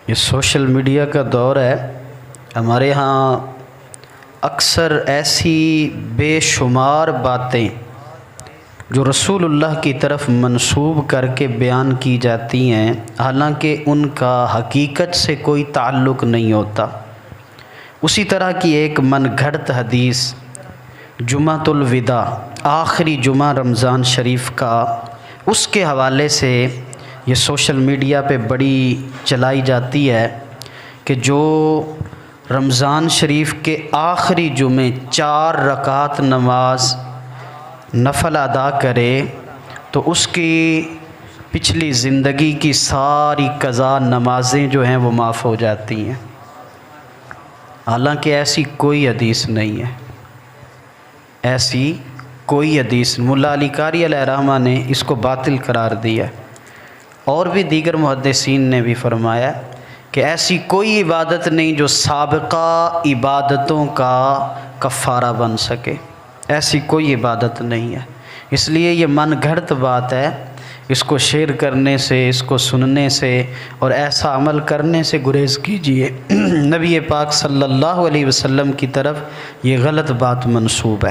ये social media का दौर है। हमारे यहाँ अक्सर ऐसी बेशुमार बातें जो रसूलुल्लाह की तरफ मंसूब करके बयान की जाती हैं, हालांकि उनका हकीकत से कोई ताल्लुक़ नहीं होता। उसी तरह की एक मनगढ़ंत हदीस जुमातुल विदा, आखिरी जुमा रमज़ान शरीफ का, उसके हवाले से ये सोशल मीडिया पे बड़ी चलाई जाती है कि जो रमज़ान शरीफ के आखिरी जुमे 4 रकात नमाज नफल अदा करे तो उसकी पिछली ज़िंदगी की सारी कज़ा नमाज़ें जो हैं वो माफ़ हो जाती हैं। हालांकि ऐसी कोई हदीस नहीं है, ऐसी कोई हदीस। मुल्ला अली कारी अलैहिर्रहमा ने इसको बातिल करार दिया और भी दीगर मुहद्दिसीन ने भी फरमाया कि ऐसी कोई इबादत नहीं जो साबिक़ा इबादतों का कफ़ारा बन सके, ऐसी कोई इबादत नहीं है। इसलिए ये मनगढ़ंत बात है, इसको शेयर करने से, इसको सुनने से और ऐसा अमल करने से गुरेज़ कीजिए। नबी पाक सल्लल्लाहु अलैहि वसल्लम की तरफ ये गलत बात मंसूब है।